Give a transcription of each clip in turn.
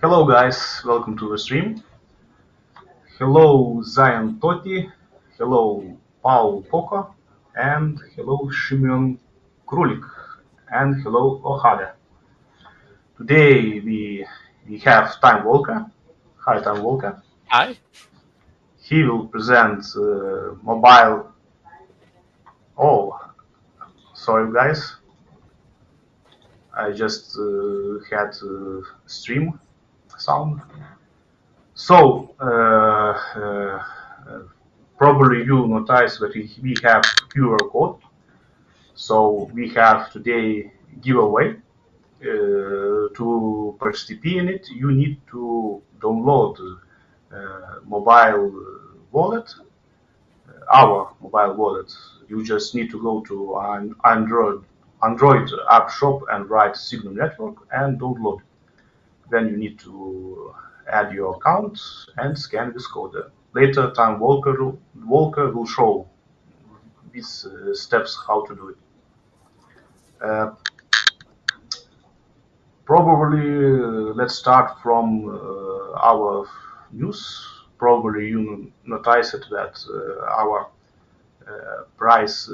Hello guys, welcome to the stream. Hello Zion Totti, hello Paul Poco, and hello Shimon Krulik, and hello Ohada. Today we have Time Walker. Hi Time Walker. Hi. He will present mobile. Oh, sorry guys, I just had stream sound. So probably you notice that we have QR code. So we have today giveaway. To participate in it, you need to download mobile wallet, our mobile wallet. You just need to go to an Android app shop and write Signum Network and download. Then you need to add your account and scan this code. Later, Time Walker will show these steps how to do it. Probably let's start from our news. Probably you noticed that our price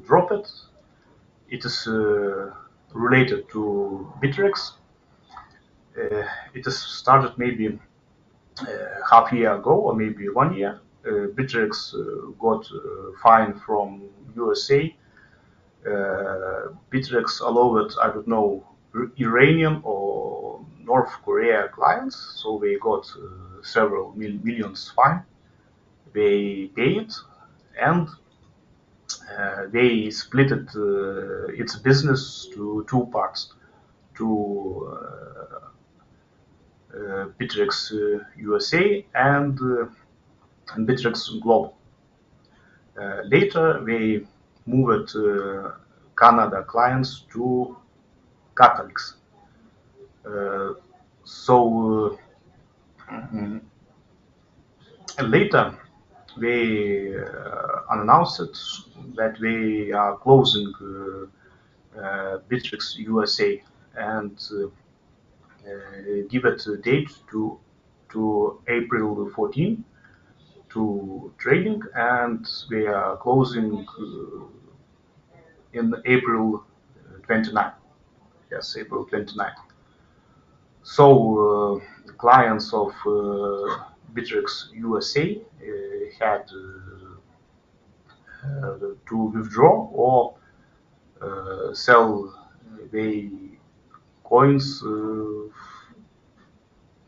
dropped. It is related to Bittrex. It has started maybe half year ago or maybe 1 year. Bittrex got fine from USA. Bittrex allowed, I don't know, Iranian or North Korea clients, so they got several millions fine. They paid, and they split its business to two parts, to Bittrex USA and Bittrex Global. Later, they moved Canada clients to Catholics. So later they announced that they are closing Bittrex USA and give it a date to April 14 to trading, and they are closing in April 29. Yes, April 29. So clients of Bittrex USA had to withdraw or sell their coins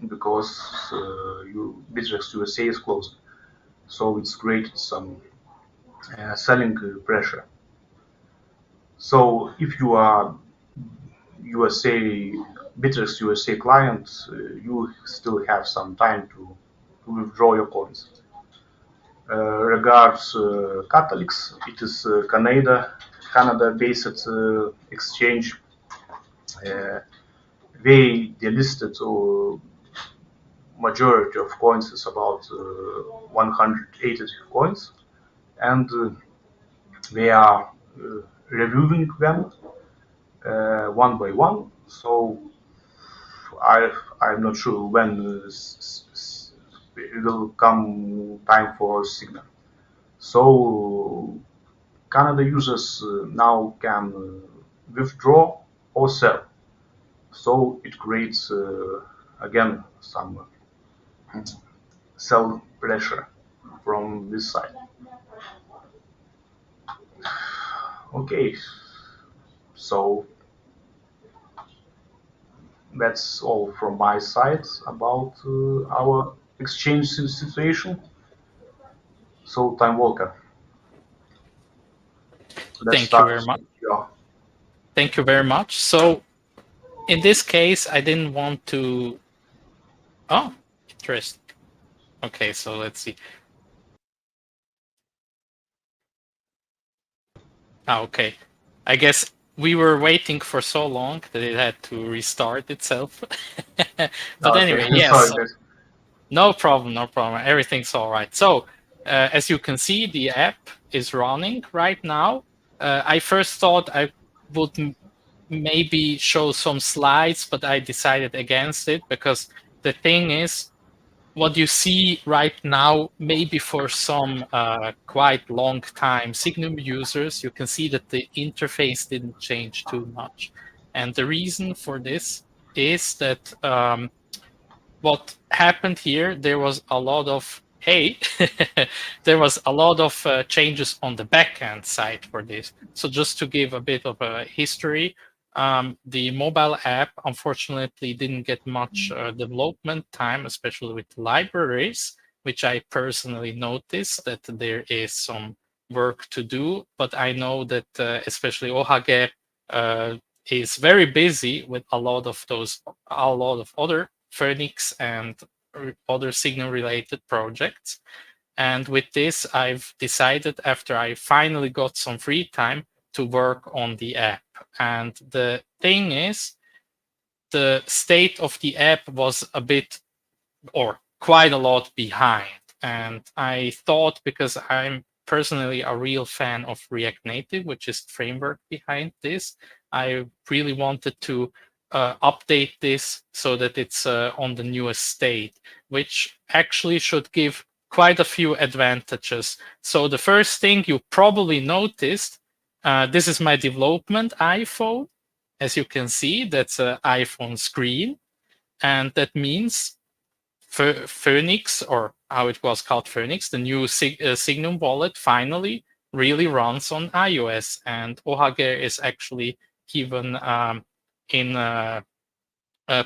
because Bittrex USA is closed. So it's created some selling pressure. So if you are USA Bittrex USA client, you still have some time to withdraw your coins. Regards Catholics, it is Canada-based exchange. They delisted majority of coins is about 180 coins, and they are reviewing them one by one. So I'm not sure when it will come time for Signum. So Canada users now can withdraw or sell. So it creates again some sell pressure from this side. Okay, so that's all from my side about our exchange situation. So, Time Walker. Thank you very much. Thank you very much. So, in this case, I didn't want to. Oh, interesting. Okay, so let's see. Okay, I guess we were waiting for so long that it had to restart itself. But anyway, yes. Sorry, no problem, no problem. Everything's all right. So, as you can see, the app is running right now. I first thought I would maybe show some slides, but I decided against it because the thing is, what you see right now, maybe for some quite long time Signum users, you can see that the interface didn't change too much. And the reason for this is that what happened here, there was a lot of, hey, there was a lot of changes on the backend side for this. So just to give a bit of a history, the mobile app unfortunately didn't get much development time, especially with libraries, which I personally noticed that there is some work to do. But I know that especially OHG is very busy with a lot of other Phoenix and other Signum related projects. And with this, I've decided after I finally got some free time to work on the app. And the thing is, the state of the app was a bit or quite a lot behind. And I thought, because I'm personally a real fan of React Native, which is the framework behind this, I really wanted to update this so that it's on the newest state, which actually should give quite a few advantages. So the first thing you probably noticed, this is my development iPhone. As you can see, that's an iPhone screen. And that means Phoenix, or how it was called Phoenix, the new Signum wallet finally really runs on iOS. And OHG is actually even in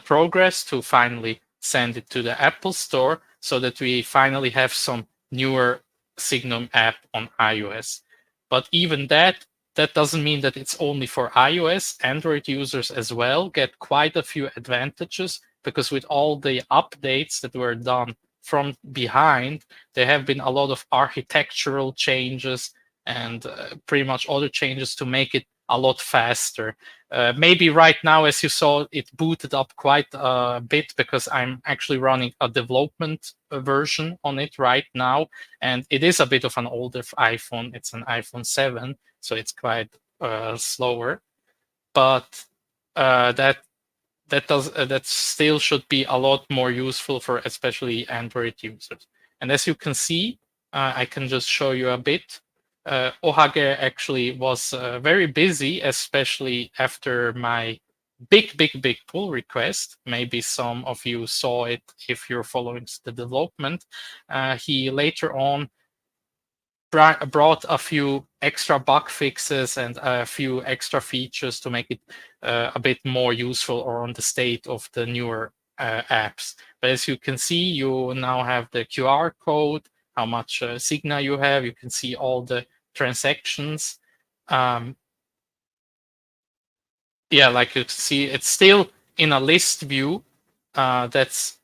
progress to finally send it to the Apple Store so that we finally have some newer Signum app on iOS. But even that doesn't mean that it's only for iOS. Android users as well get quite a few advantages, because with all the updates that were done from behind, there have been a lot of architectural changes and pretty much other changes to make it a lot faster. Maybe right now, as you saw, it booted up quite a bit because I'm actually running a development version on it right now. And it is a bit of an older iPhone. It's an iPhone 7, so it's quite slower. But that still should be a lot more useful for especially Android users. And as you can see, I can just show you a bit. OHG actually was very busy, especially after my big pull request. Maybe some of you saw it if you're following the development. He later on brought a few extra bug fixes and a few extra features to make it a bit more useful or on the state of the newer apps. But as you can see, you now have the QR code, how much Signa you have. You can see all the transactions. Yeah, like you see, it's still in a list view. That's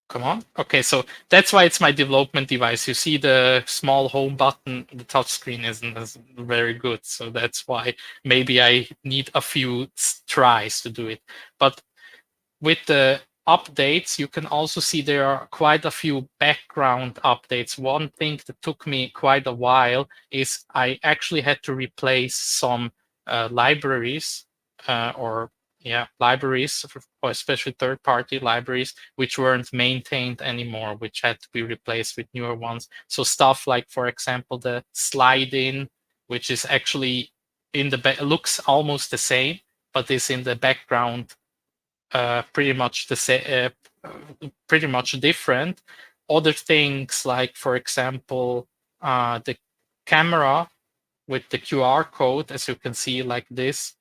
Come on. Okay, so that's why it's my development device. You see the small home button, the touchscreen isn't as very good. So that's why maybe I need a few tries to do it. But with the updates, you can also see there are quite a few background updates. One thing that took me quite a while is I actually had to replace some libraries libraries, or especially third-party libraries, which weren't maintained anymore, which had to be replaced with newer ones. So stuff like, for example, the slide-in, which is actually looks almost the same, but is in the background pretty much pretty much different. Other things like, for example, the camera with the QR code, as you can see, like this.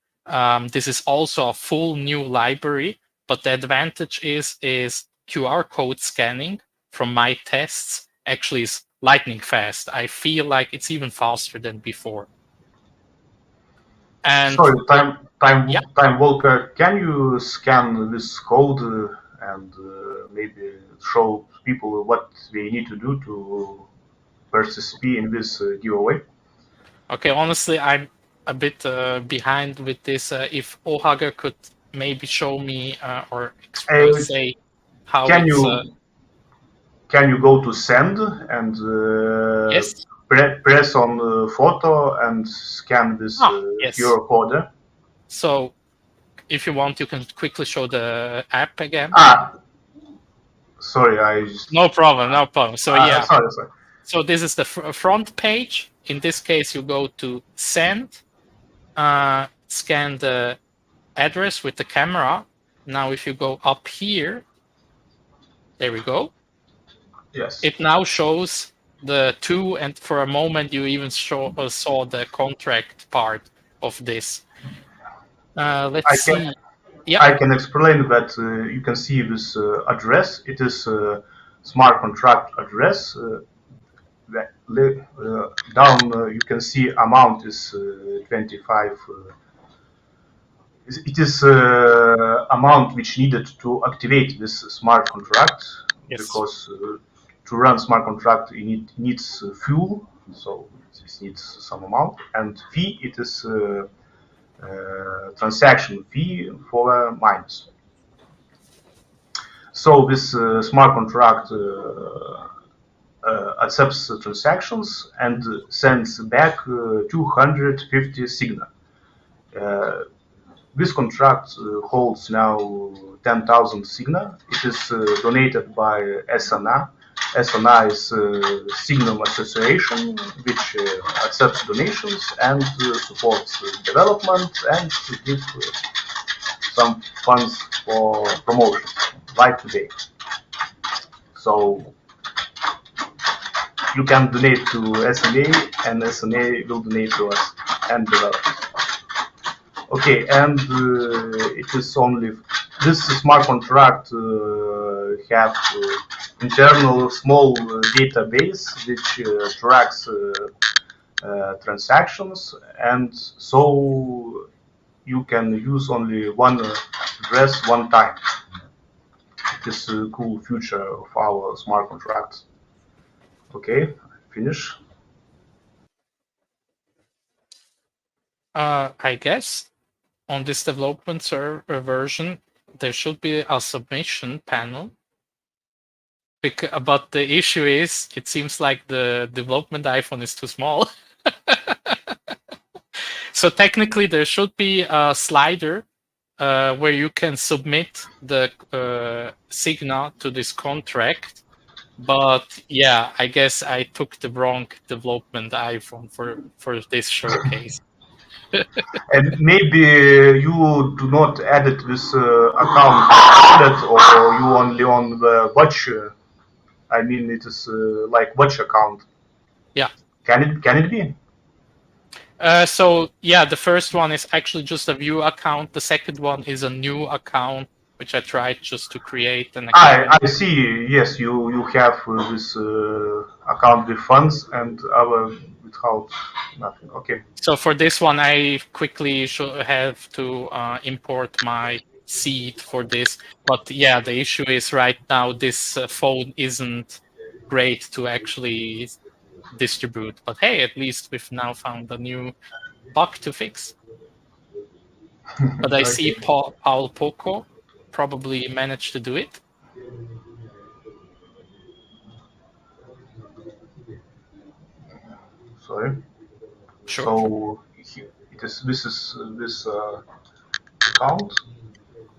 This is also a full new library, but the advantage is QR code scanning from my tests actually is lightning fast. I feel like it's even faster than before. And sorry, time Walker, can you scan this code and maybe show people what they need to do to participate in this giveaway? Okay, honestly, I'm a bit behind with this. If OHG could maybe show me or say how can it's. Can you go to send and Yes. press on photo and scan this Yes. QR code? So if you want, you can quickly show the app again. Sorry, I just. No problem, no problem. So yeah, Sorry. so this is the front page. In this case, you go to send, scan the address with the camera. Now, if you go up here, there we go. Yes. It now shows the two, and for a moment you even saw the contract part of this. Let's see. Yeah. I can explain that you can see this address. It is smart contract address. Down you can see amount is 25. It is amount which needed to activate this smart contract Yes. because to run smart contract it needs fuel, so this needs some amount, and fee it is transaction fee for miners. So this smart contract accepts transactions and sends back 250 Signa. This contract holds now 10,000 Signa. It is donated by SNA. SNA is Signum Association, which accepts donations and supports development and to give some funds for promotions, like today. So you can donate to SNA, and SNA will donate to us and developers. Okay, and it is only this smart contract have internal small database which tracks transactions, and so you can use only one address one time. It is a cool feature of our smart contracts. Okay, finish. I guess on this development server version, there should be a submission panel. But the issue is, it seems like the development iPhone is too small. So technically, there should be a slider where you can submit the Signa to this contract. But yeah, I guess I took the wrong development iPhone for this showcase. And maybe you do not edit this account wallet, or you only on the watch. I mean, it is like watch account. Yeah. Can it be? So yeah, the first one is actually just a view account. The second one is a new account, which I tried just to create an account. I see. Yes, you have this account with funds and our without nothing. Okay. So for this one, I quickly should have to import my seed for this. But yeah, the issue is right now this phone isn't great to actually distribute. But hey, at least we've now found a new bug to fix. But I see Paul Poco probably managed to do it. Sorry. Sure. So it is. This is this account,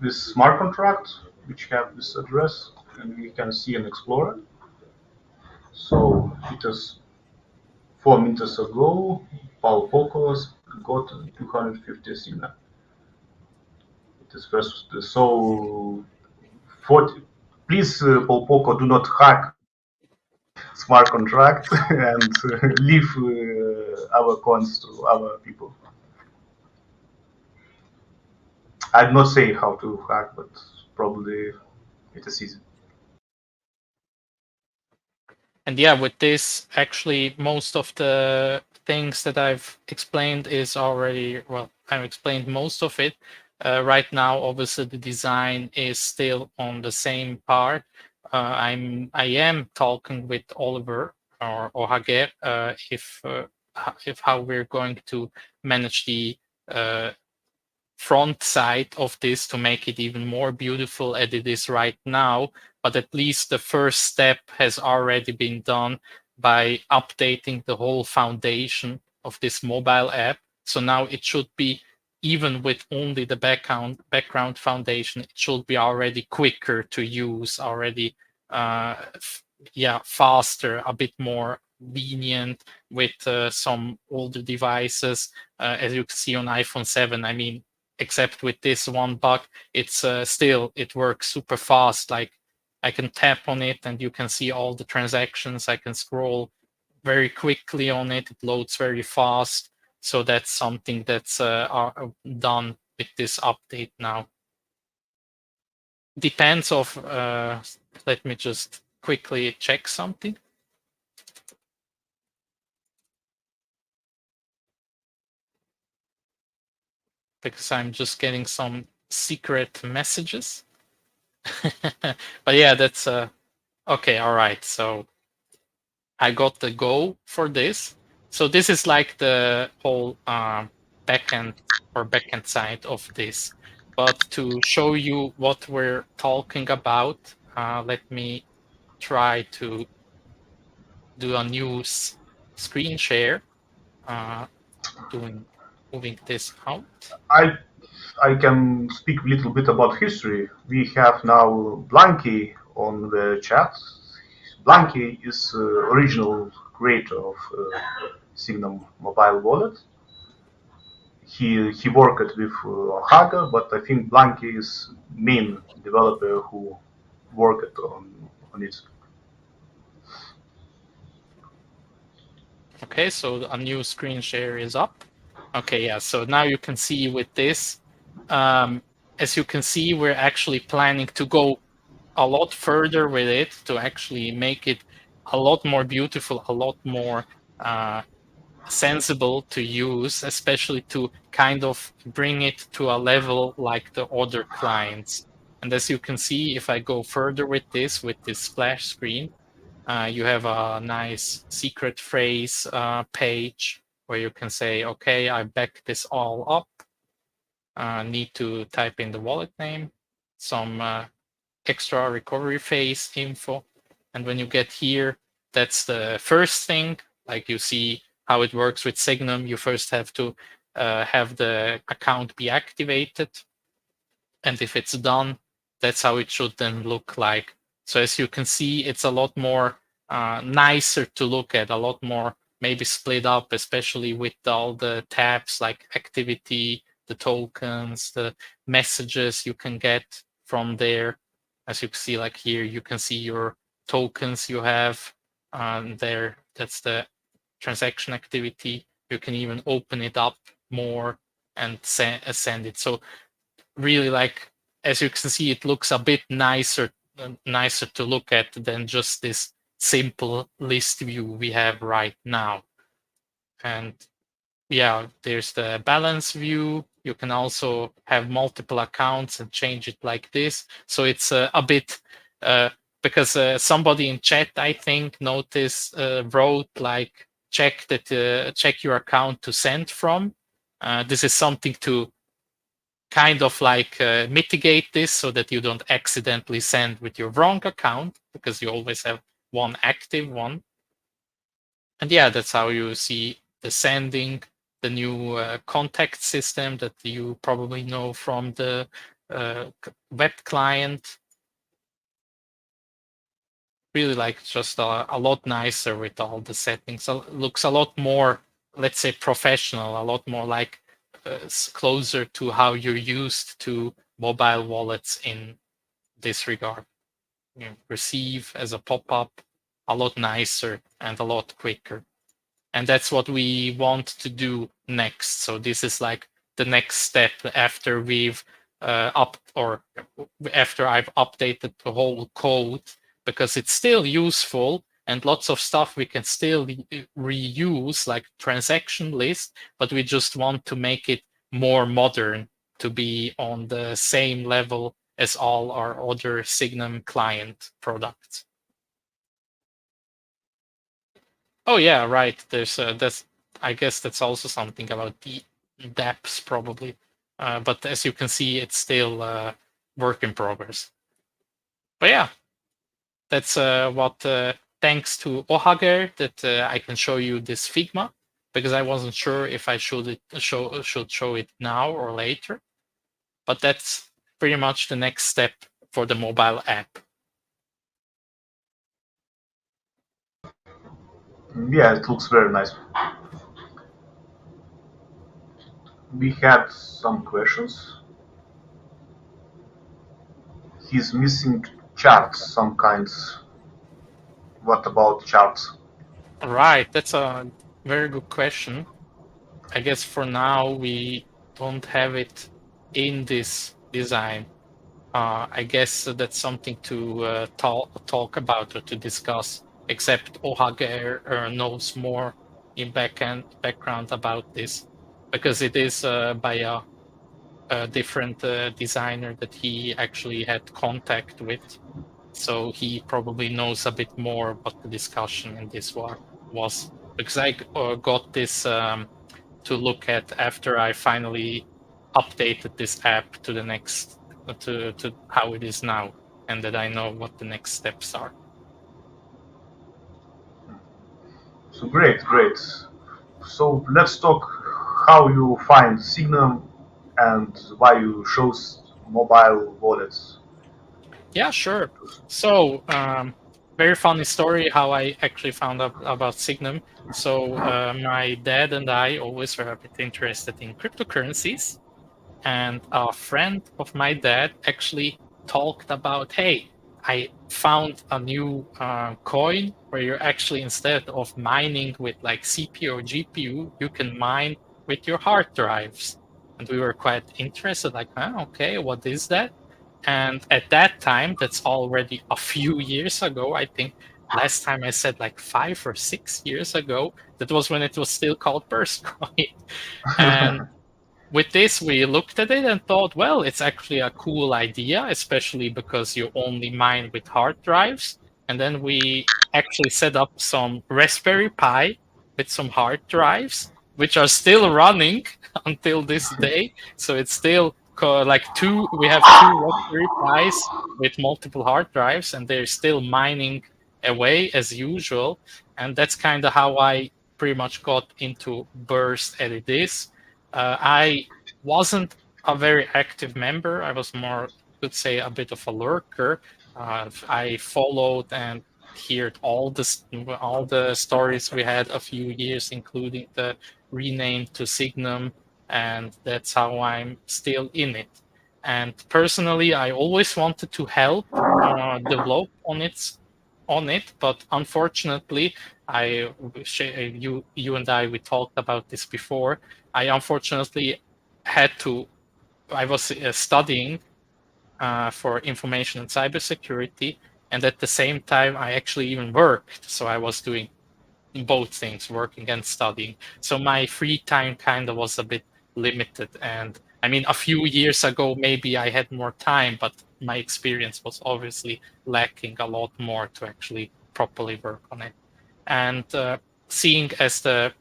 this smart contract, which have this address, and we can see an Explorer. So it is 4 minutes ago. Paul Pocos got 250 Signa. It is first. So 40. Please, Paul Poco, do not hack smart contract and leave our coins to other people. I'm not saying how to hack, but probably it is easy. And yeah, with this, actually, most of the things that I've explained is already, well, I've explained most of it. Right now, obviously, the design is still on the same part. I am talking with Oliver or Hager if how we're going to manage the front side of this to make it even more beautiful as it is right now. But at least the first step has already been done by updating the whole foundation of this mobile app. So now it should be even with only the background foundation, it should be already quicker to use, already faster, a bit more lenient with some older devices. As you can see on iPhone 7, I mean, except with this one bug, it's still, it works super fast. Like I can tap on it and you can see all the transactions. I can scroll very quickly on it. It loads very fast. So that's something that's done with this update now. Depends of, let me just quickly check something. Because I'm just getting some secret messages. But yeah, that's okay. All right. So I got the go for this. So this is like the whole backend side of this. But to show you what we're talking about, let me try to do a new screen share, moving this out. I I can speak a little bit about history. We have now Blanky on the chat. Blanky is original creator of Signum Mobile Wallet. He worked with Haga, but I think Blanky is main developer who worked on it. Okay, so a new screen share is up. Okay, yeah, so now you can see with this, as you can see, we're actually planning to go a lot further with it to actually make it a lot more beautiful, a lot more sensible to use, especially to kind of bring it to a level like the other clients. And as you can see, if I go further with this splash screen, you have a nice secret phrase page where you can say, okay, I back this all up. Need to type in the wallet name, some extra recovery phase info. And when you get here, that's the first thing. Like you see how it works with Signum. You first have to have the account be activated. And if it's done, that's how it should then look like. So as you can see, it's a lot more nicer to look at, a lot more maybe split up, especially with all the tabs like activity, the tokens, the messages you can get from there. As you can see, like here, you can see your tokens you have there. That's the transaction activity. You can even open it up more and send it. So really, like, as you can see, it looks a bit nicer to look at than just this simple list view we have right now. And yeah, there's the balance view. You can also have multiple accounts and change it like this. So it's a bit because somebody in chat, I think, wrote like check your account to send from. This is something to kind of like mitigate this so that you don't accidentally send with your wrong account, because you always have one active one. And yeah, that's how you see the sending, the new contact system that you probably know from the web client. Really, like, just a lot nicer with all the settings. So it looks a lot more, let's say, professional, a lot more like closer to how you're used to mobile wallets in this regard. You receive as a pop-up, a lot nicer and a lot quicker. And that's what we want to do next. So this is like the next step after we've after I've updated the whole code, because it's still useful and lots of stuff we can still reuse, like transaction list, but we just want to make it more modern to be on the same level as all our other Signum client products. Oh yeah, right. There's that's, I guess that's also something about the dApps probably, but as you can see, it's still work in progress. But yeah, that's what thanks to Ohager that I can show you this Figma, because I wasn't sure if I should show it now or later. But that's pretty much the next step for the mobile app. Yeah, it looks very nice. We had some questions. He's missing charts, some kinds. What about charts? Right, that's a very good question. I guess for now we don't have it in this design. I guess that's something to talk about or to discuss. Except Ohage knows more in background about this, because it is by a different designer that he actually had contact with. So he probably knows a bit more what the discussion in this was, because I got this to look at after I finally updated this app to the next to how it is now, and that I know what the next steps are. So great, great. So let's talk how you find Signum and why you chose mobile wallets. Yeah, sure. So, very funny story how I actually found out about Signum. So, my dad and I always were a bit interested in cryptocurrencies, and a friend of my dad actually talked about, hey, I found a new coin where you're actually, instead of mining with like CPU or GPU, you can mine with your hard drives. And we were quite interested, like, okay, what is that? And at that time, that's already a few years ago, I think last time I said like 5 or 6 years ago, that was when it was still called Burst coin. And with this, we looked at it and thought, well, it's actually a cool idea, especially because you only mine with hard drives. And then we actually set up some Raspberry Pi with some hard drives, which are still running until this day. So it's still we have two Raspberry Pis with multiple hard drives, and they're still mining away as usual. And that's kind of how I pretty much got into Burst as it is. I wasn't a very active member. I was more, could say, a bit of a lurker. I followed and heard all the stories we had a few years, including the rename to Signum, and that's how I'm still in it. And personally, I always wanted to help develop on it, but unfortunately, you and I, we talked about this before. I unfortunately had to. I was studying for information and cybersecurity, and at the same time, I actually even worked. So I was doing both things, working and studying. So my free time kind of was a bit limited. And I mean, a few years ago, maybe I had more time, but my experience was obviously lacking a lot more to actually properly work on it. And seeing as the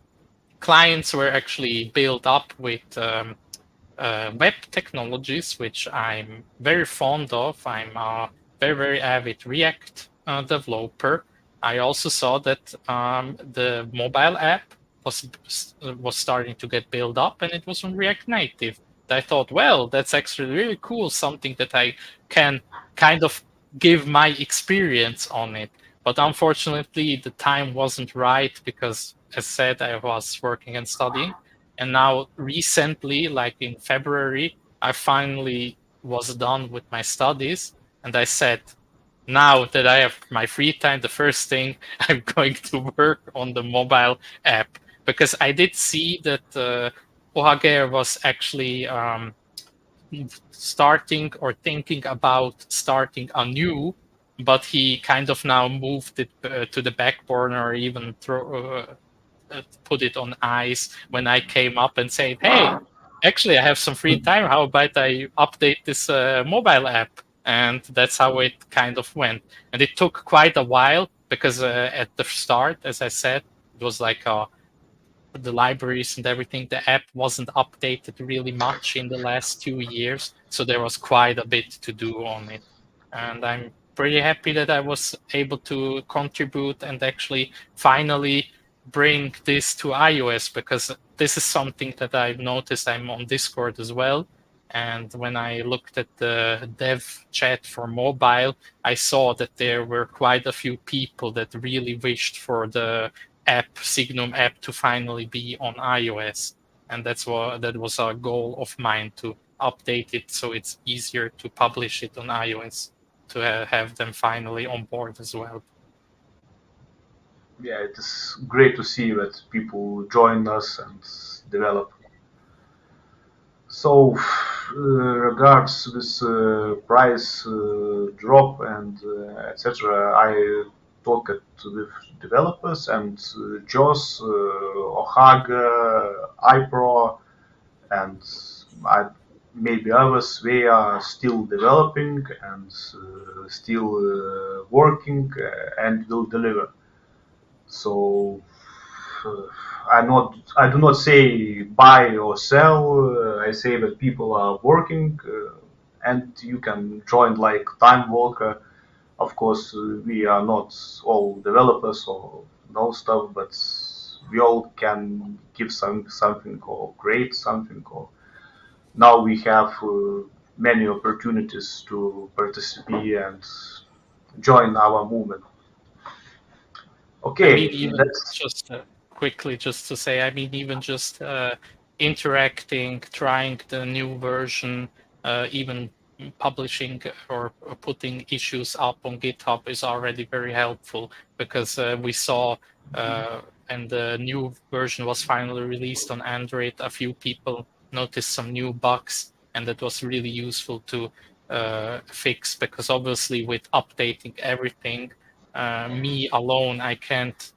clients were actually built up with web technologies, which I'm very fond of. I'm a very, very avid React developer. I also saw that the mobile app was starting to get built up, and it was on React Native. I thought, well, that's actually really cool, something that I can kind of give my experience on it. But unfortunately, the time wasn't right because, as said, I was working and studying. And now recently, like in February, I finally was done with my studies. And I said, now that I have my free time, the first thing I'm going to work on the mobile app, because I did see that Ohage was actually starting or thinking about starting anew, but he kind of now moved it to the back burner, or even put it on ice when I came up and said, hey, actually, I have some free time. How about I update this mobile app? And that's how it kind of went. And it took quite a while because at the start, as I said, it was like the libraries and everything. The app wasn't updated really much in the last 2 years. So there was quite a bit to do on it. And I'm pretty happy that I was able to contribute and actually finally bring this to iOS, because this is something that I've noticed. I'm on Discord as well. And when I looked at the dev chat for mobile, I saw that there were quite a few people that really wished for the Signum app to finally be on iOS. And that was a goal of mine, to update it so it's easier to publish it on iOS, to have them finally on board as well. Yeah, it is great to see that people join us and develop. So, regards this price drop and etc., I talked with developers and JOS, Ohaga, iPro, and I, maybe others. They are still developing and still working and will deliver. So uh, I do not say buy or sell. I say that people are working, and you can join like Time Walker. Of course, we are not all developers or know stuff, but we all can give something or create something. Or now we have many opportunities to participate and join our movement. I mean, Okay, even that's just quickly, just to say, I mean, even just interacting, trying the new version, even publishing or putting issues up on GitHub is already very helpful, because we saw, and the new version was finally released on Android, a few people noticed some new bugs, and that was really useful to fix, because obviously with updating everything, me alone, I can't.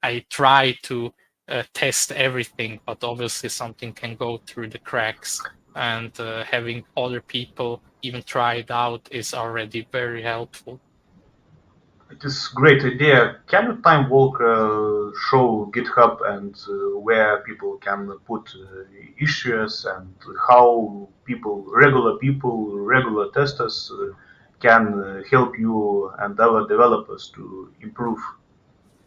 I try to test everything, but obviously something can go through the cracks. And having other people even try it out is already very helpful. It is great idea. Can you time walk show GitHub and where people can put issues and how regular testers can help you and other developers to improve?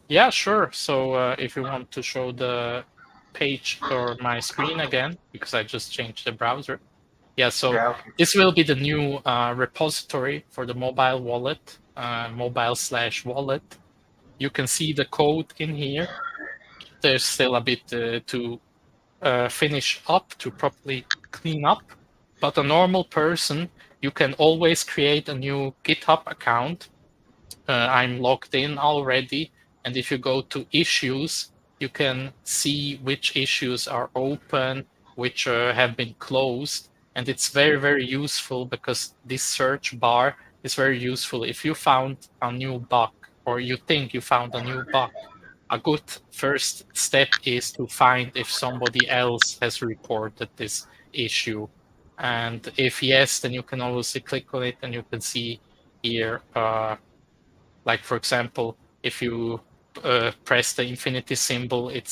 Yeah, sure. So if you want to show the page or my screen again, because I just changed the browser. Yeah, so Yeah, okay. this will be the new repository for the mobile wallet, mobile/wallet. You can see the code in here. There's still a bit to finish up, to properly clean up. But a normal person, you can always create a new GitHub account. I'm logged in already. And if you go to issues, you can see which issues are open, which have been closed. And it's very, very useful, because this search bar is very useful. If you found a new bug, or you think you found a new bug, a good first step is to find if somebody else has reported this issue. And if yes, then you can obviously click on it, and you can see here, like for example, if you press the infinity symbol, it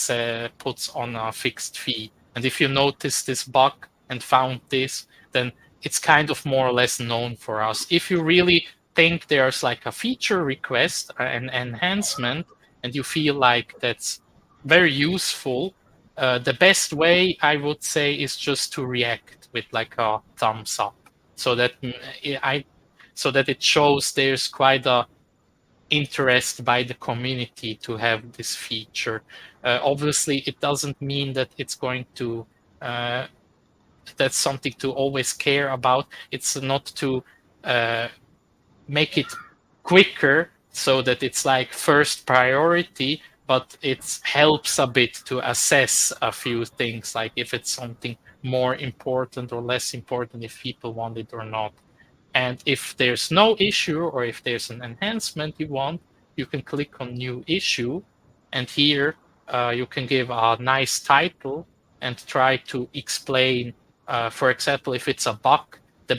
puts on a fixed fee. And if you notice this bug and found this, then it's kind of more or less known for us. If you really think there's like a feature request, an enhancement, and you feel like that's very useful, the best way I would say is just to react with like a thumbs up, so that so that it shows there's quite a interest by the community to have this feature. Obviously, it doesn't mean that it's going to that's something to always care about. It's not to uh, make it quicker so that it's like first priority, but it helps a bit to assess a few things, like if it's something more important or less important, if people want it or not. And if there's no issue, or if there's an enhancement you want, you can click on New Issue. And here you can give a nice title and try to explain, for example, if it's a bug, the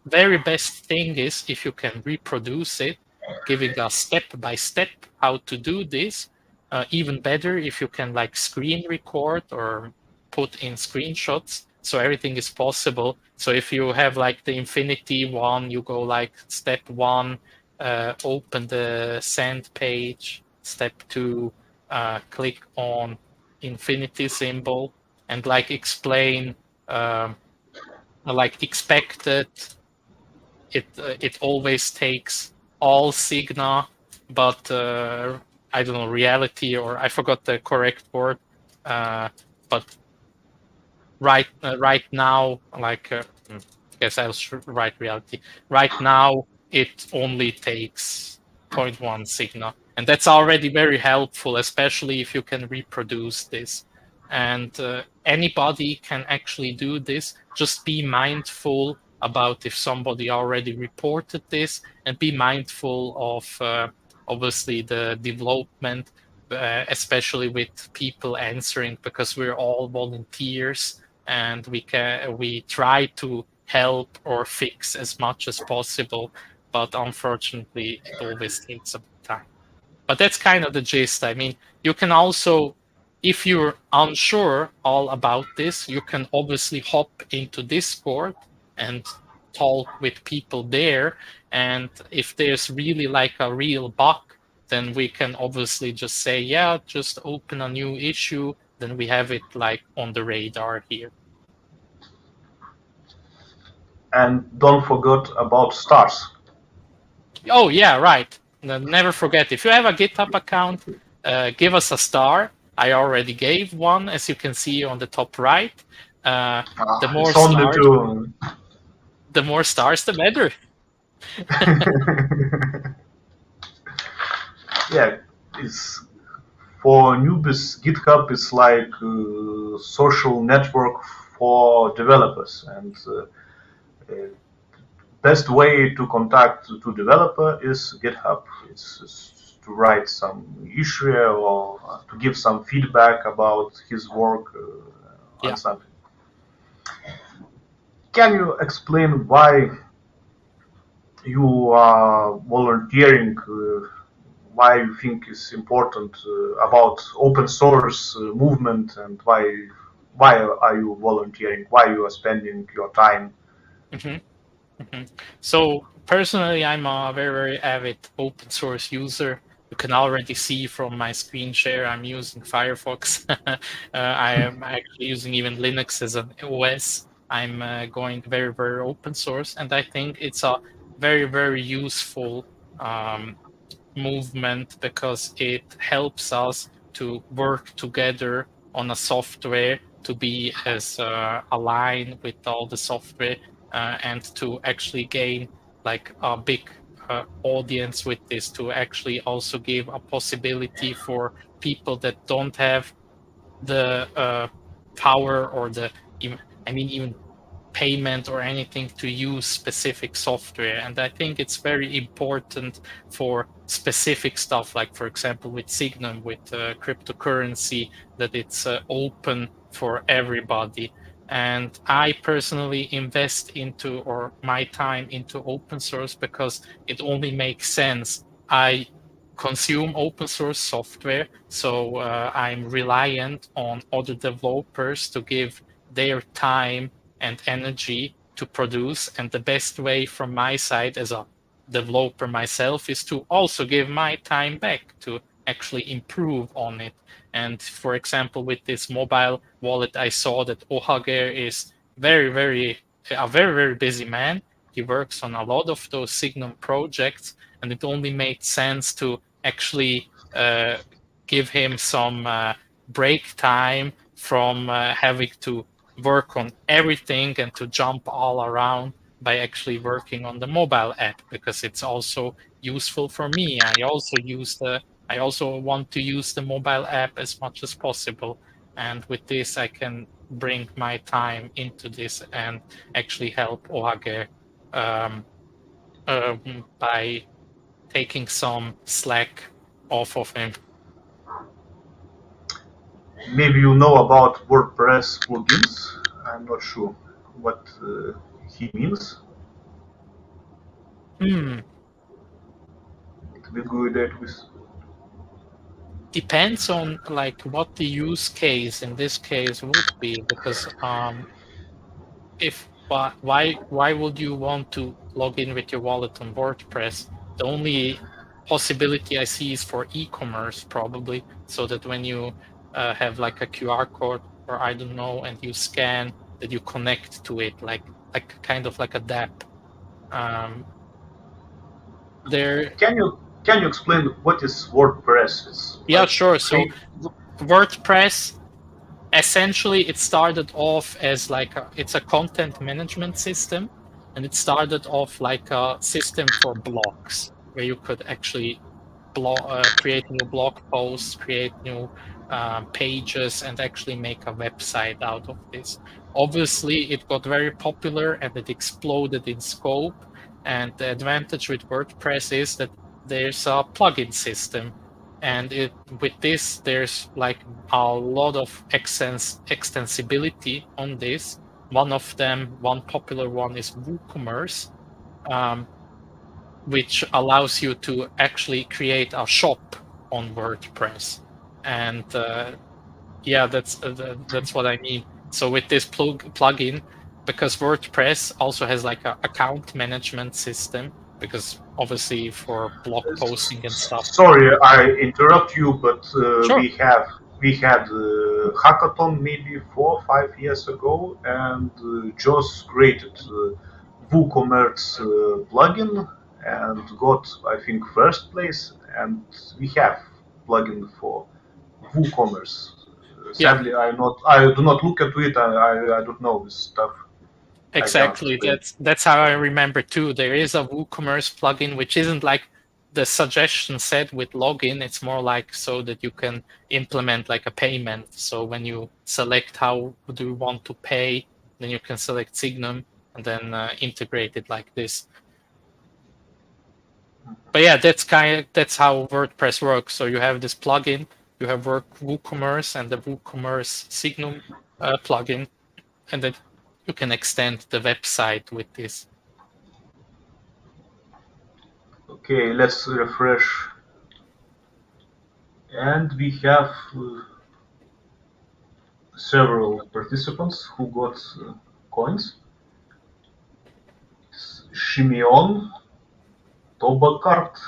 very best thing is if you can reproduce it, giving a step by step how to do this. Even better if you can like screen record or put in screenshots, so everything is possible. So if you have like the infinity one, you go like step one, open the send page, step two, click on infinity symbol and like explain um, like expected. It always takes all Signa, but I don't know, reality, or I forgot the correct word. But right now, like I guess I'll write reality. Right now, it only takes zero point 0.1 Signa, and that's already very helpful, especially if you can reproduce this. And anybody can actually do this. Just be mindful about if somebody already reported this, and be mindful of obviously the development, especially with people answering, because we're all volunteers and we try to help or fix as much as possible, but unfortunately it always takes some time. But that's kind of the gist. I mean, you can also, if you're unsure all about this, you can obviously hop into Discord and talk with people there. And if there's really like a real bug, then we can obviously just say, yeah, just open a new issue. Then we have it like on the radar here. And don't forget about stars. Oh yeah, right. Never forget, if you have a GitHub account, give us a star. I already gave one, as you can see on the top right. The more It's only stars, two. the better. Yeah, it's for newbies. GitHub is like a social network for developers, and uh, best way to contact to developer is GitHub. It's to write some issue or to give some feedback about his work on Yeah. something. Can you explain why you are volunteering? Why you think is important about open source movement, and why are you volunteering? Why you are spending your time? hmm hmm So personally, I'm a very, very avid open source user. You can already see from my screen share, I'm using Firefox. I am actually using even Linux as an OS. I'm going very, very open source, and I think it's a very, very useful um, movement because it helps us to work together on a software to be as aligned with all the software and to actually gain like a big audience with this, to actually also give a possibility for people that don't have the power or the I mean even payment or anything to use specific software. And I think it's very important for specific stuff, like for example with Signum, with cryptocurrency, that it's open for everybody. And I personally invest into, or my time into, open source because it only makes sense. I consume open source software, so I'm reliant on other developers to give their time and energy to produce. And the best way from my side as a developer myself is to also give my time back to actually improve on it. And for example, with this mobile wallet, I saw that Ohager is a very, very busy man. He works on a lot of those Signum projects, and it only made sense to actually give him some break time from having to work on everything and to jump all around by actually working on the mobile app, because it's also useful for me. I also want to use the mobile app as much as possible. And with this, I can bring my time into this and actually help Ohage um, by taking some slack off of him. Maybe you know about WordPress plugins. I'm not sure what he means. Hmm. It will go that with. Depends on like what the use case in this case would be, because if why would you want to log in with your wallet on WordPress? The only possibility I see is for e-commerce probably, so that when you have like a QR code or I don't know, and you scan, that you connect to it like kind of like a DApp. There, Can you explain what is WordPress? It's yeah, like sure. So fake. WordPress, essentially it started off as it's a content management system, and it started off like a system for blogs where you could actually create new blog posts, create new pages, and actually make a website out of this. Obviously, it got very popular and it exploded in scope. And the advantage with WordPress is that there's a plugin system, and with this there's like a lot of extensibility on this. One popular one is WooCommerce, which allows you to actually create a shop on WordPress. And yeah, that's what I mean. So with this plugin, because WordPress also has like a account management system, because obviously for blog posting and stuff. Sorry, I interrupt you, but Sure. we had hackathon maybe 4 or 5 years ago, and Joss created WooCommerce plugin and got, I think, first place. And we have plugin for WooCommerce. Yeah, Sadly, I do not look into it. I don't know this stuff. I cannot exactly. explain. That's how I remember too. There is a WooCommerce plugin which isn't like the suggestion said with login. It's more like so that you can implement like a payment. So when you select how do you want to pay, then you can select Signum and then integrate it like this. But yeah, that's how WordPress works. So you have this plugin, you have WooCommerce and the WooCommerce Signum plugin, and then you can extend the website with this. Okay, let's refresh. And we have several participants who got coins. Shimeon, Tobacart,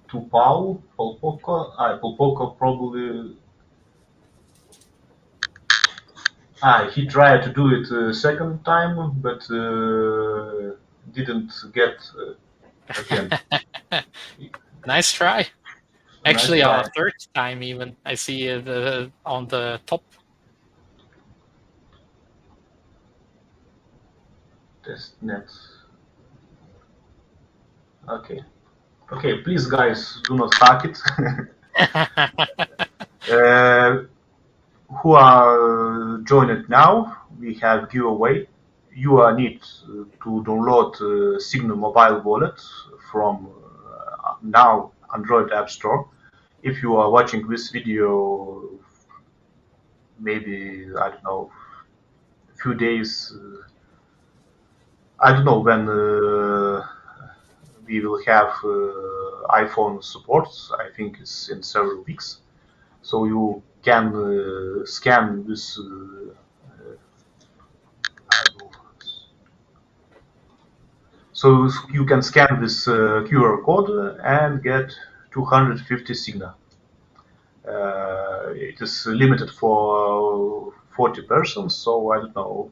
Tupau, Polpoka. Polpoka probably. He tried to do it second time, but didn't get again. Nice try. A nice Actually, a try. third time even. I see on the top. Test net. Okay. Okay, please, guys, do not hack it. uh, who are joined now, we have giveaway. You need to download Signum Mobile Wallet from now Android App Store. If you are watching this video, maybe I don't know, a few days. I don't know when we will have iPhone support. I think it's in several weeks. So you can scan this. So you can scan this QR code and get 250 Signa. It is limited for 40 persons, so I don't know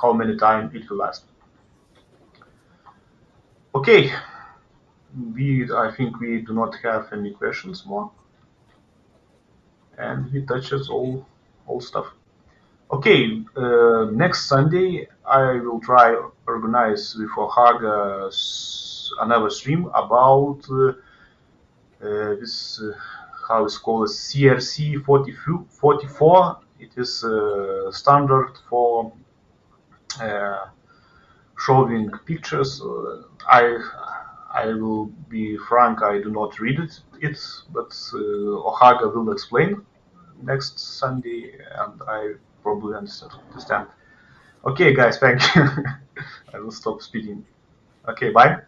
how many time it will last. Okay, I think we do not have any questions more, and we touches all stuff. Okay, next Sunday I will try organize with Ohaga another stream about this how it's called CRC 44. It is standard for uh, showing pictures. I will be frank, I do not read it, but Ohaga will explain next Sunday, and I probably understand. Okay, guys, thank you. I will stop speaking. Okay, bye.